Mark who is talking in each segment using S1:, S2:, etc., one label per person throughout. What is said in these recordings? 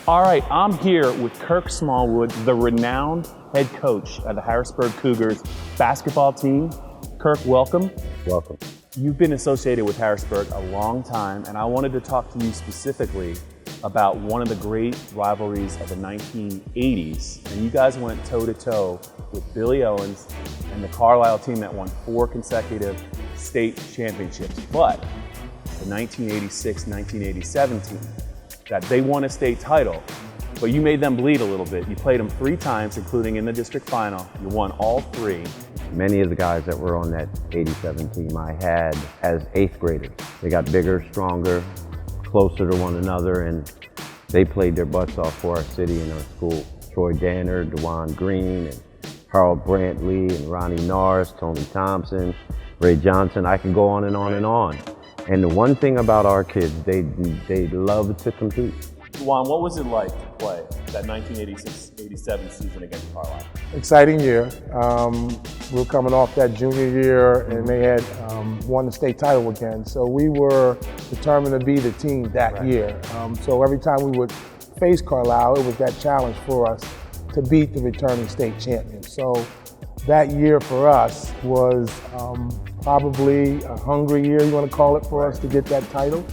S1: All right, I'm here with Kirk Smallwood, the renowned head coach of the Harrisburg Cougars basketball team. Kirk, welcome.
S2: Welcome.
S1: You've been associated with Harrisburg a long time, and I wanted to talk to you specifically about one of the great rivalries of the 1980s. And you guys went toe-to-toe with Billy Owens and the Carlisle team that won 4 consecutive state championships. But the 1986-1987 team, that they won a state title, but you made them bleed a little bit. You played them 3 times, including in the district final. You won all 3.
S2: Many of the guys that were on that 87 team I had as 8th graders. They got bigger, stronger, closer to one another, and they played their butts off for our city and our school. Troy Danner, DeJuan Green, and Harold Brantley, and Ronnie Norris, Tony Thompson, Ray Johnson. I can go on and on and on. And the one thing about our kids, they love to compete.
S1: Juan, what was it like to play that 1986-87 season against Carlisle?
S3: Exciting year. We were coming off that junior year, and they had won the state title again. So we were determined to be the team that year. So every time we would face Carlisle, it was that challenge for us to beat the returning state champions. So that year for us was probably a hungry year, you want to call it, for us to get that title.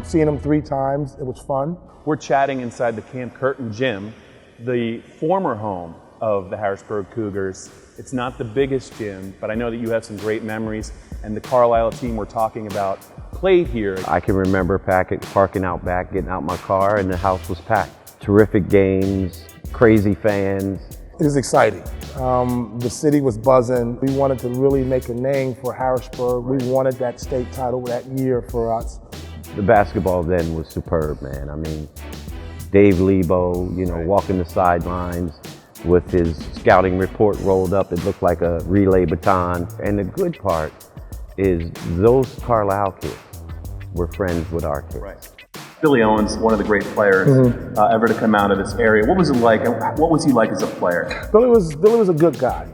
S3: Seeing them 3 times, it was fun.
S1: We're chatting inside the Camp Curtin gym, the former home of the Harrisburg Cougars. It's not the biggest gym, but I know that you have some great memories, and the Carlisle team we're talking about played here.
S2: I can remember parking out back, getting out my car, and the house was packed. Terrific games, crazy fans.
S3: It was exciting. The city was buzzing. We wanted to really make a name for Harrisburg. We wanted that state title that year for us.
S2: The basketball then was superb, man. I mean, Dave Lebo, walking the sidelines with his scouting report rolled up. It looked like a relay baton. And the good part is those Carlisle kids were friends with our kids.
S1: Right. Billy Owens, one of the great players ever to come out of this area. What was it like? What was he like as a player?
S3: Billy was a good guy.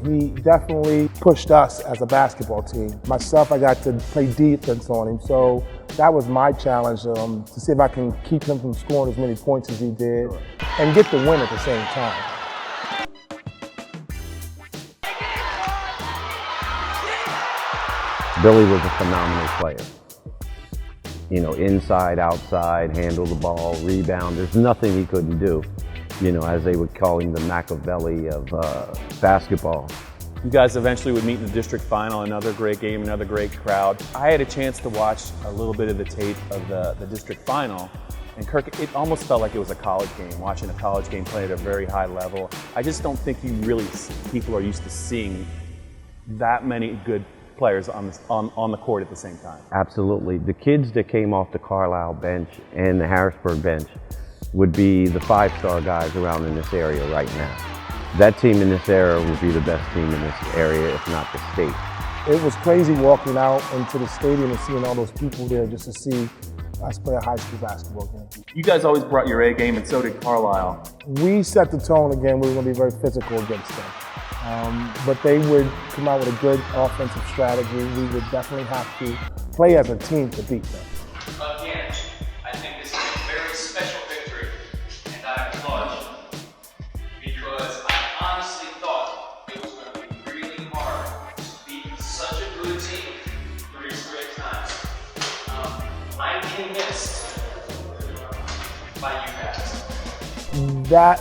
S3: He definitely pushed us as a basketball team. Myself, I got to play defense on him, so that was my challenge, to see if I can keep him from scoring as many points as he did and get the win at the same time.
S2: Billy was a phenomenal player. Inside, outside, handle the ball, rebound. There's nothing he couldn't do. As they would call him, the Machiavelli of basketball.
S1: You guys eventually would meet in the district final, another great game, another great crowd. I had a chance to watch a little bit of the tape of the district final, and Kirk, it almost felt like it was a college game, watching a college game play at a very high level. I just don't think people are used to seeing that many good players on the court at the same time.
S2: Absolutely. The kids that came off the Carlisle bench and the Harrisburg bench would be the 5-star guys around in this area right now. That team in this era would be the best team in this area, if not the state.
S3: It was crazy walking out into the stadium and seeing all those people there just to see us play a high school basketball game.
S1: You guys always brought your A game, and so did Carlisle.
S3: We set the tone again. We were going to be very physical against them. But they would come out with a good offensive strategy. We would definitely have to play as a team to beat them.
S4: Again, I think this is a very special victory, and I applaud you, because I honestly thought it was going to be really hard to beat such a good team 3 straight times. I'm convinced by you guys.
S3: That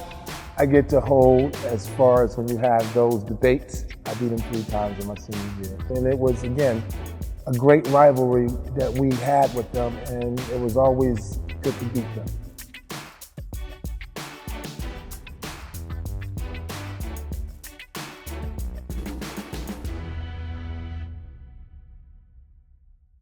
S3: I get to hold as far as when you have those debates. I beat them 3 times in my senior year. And it was, again, a great rivalry that we had with them, and it was always good to beat them.